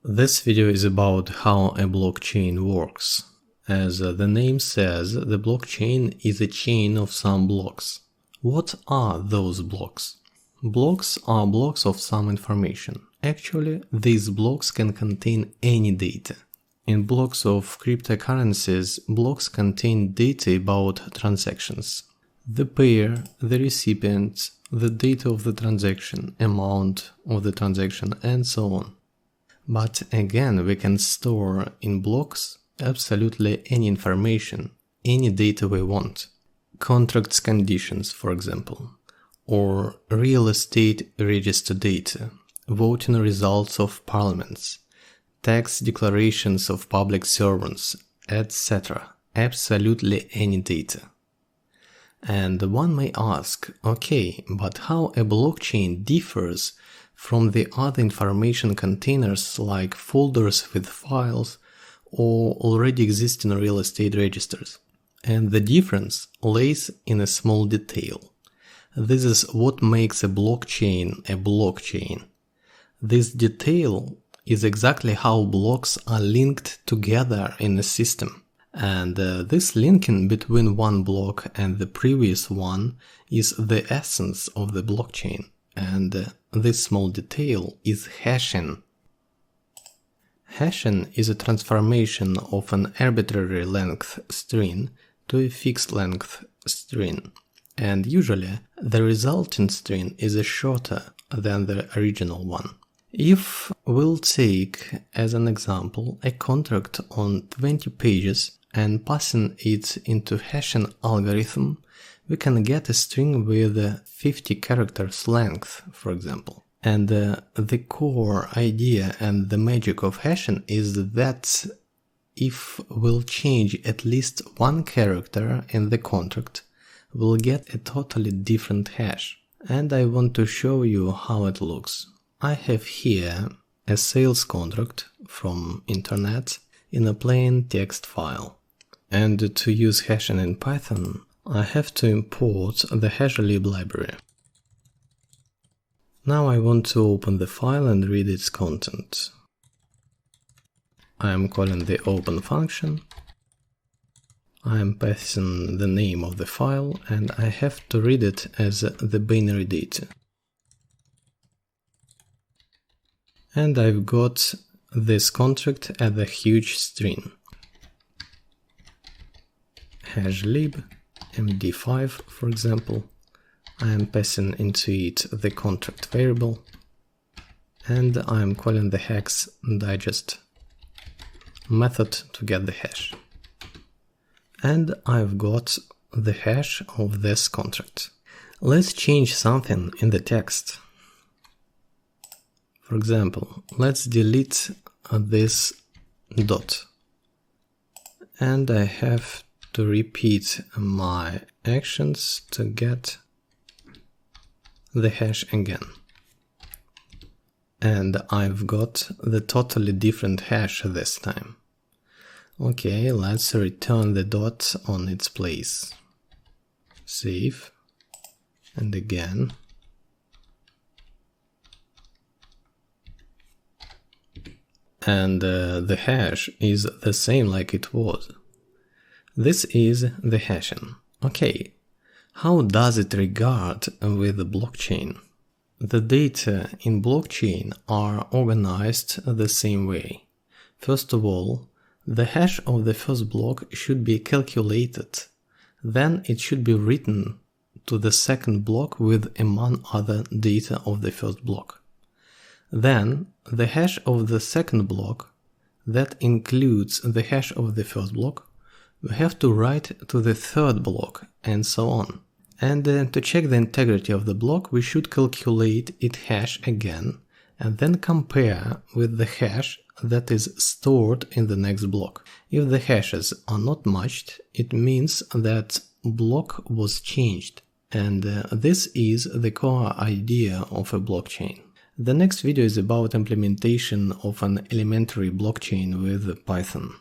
This video is about how a blockchain works. As the name says, the blockchain is a chain of some blocks. What are those blocks? Blocks are blocks of some information. Actually, these blocks can contain any data. In blocks of cryptocurrencies, blocks contain data about transactions. The payer, the recipient, the date of the transaction, amount of the transaction, and so on. But again, we can store in blocks absolutely any information, any data we want. Contracts conditions, for example, or real estate register data, voting results of parliaments, tax declarations of public servants, etc. Absolutely any data. And one may ask, okay, but how a blockchain differs from the other information containers like folders with files or already existing real estate registers? And the difference lays in a small detail. This is what makes a blockchain a blockchain. This detail is exactly how blocks are linked together in a system. And this linking between one block and the previous one is the essence of the blockchain. And this small detail is hashing. Hashing is a transformation of an arbitrary length string to a fixed length string. And usually the resulting string is shorter than the original one. If we'll take as an example a contract on 20 pages and passing it into hashing algorithm, we can get a string with 50 characters length, for example. And the core idea and the magic of hashing is that if we'll change at least one character in the contract, we'll get a totally different hash. And I want to show you how it looks. I have here a sales contract from internet in a plain text file. And to use hashing in Python, I have to import the hashlib library. Now I want to open the file and read its content. I am calling the open function. I am passing the name of the file and I have to read it as the binary data. And I've got this contract as a huge string. Hashlib md5, for example. I am passing into it the contract variable and I am calling the hex digest method to get the hash. And I've got the hash of this contract. Let's change something in the text. For example, let's delete this dot. And I have to repeat my actions to get the hash again. And I've got the totally different hash this time. Okay, let's return the dot on its place. Save. And again. And the hash is the same like it was. This is the hashing. Okay, how does it regard with the blockchain? The data in blockchain are organized the same way. First of all, the hash of the first block should be calculated. Then it should be written to the second block with among other data of the first block. Then the hash of the second block that includes the hash of the first block we have to write to the third block, and so on. And to check the integrity of the block, we should calculate its hash again, and then compare with the hash that is stored in the next block. If the hashes are not matched, it means that block was changed. And this is the core idea of a blockchain. The next video is about implementation of an elementary blockchain with Python.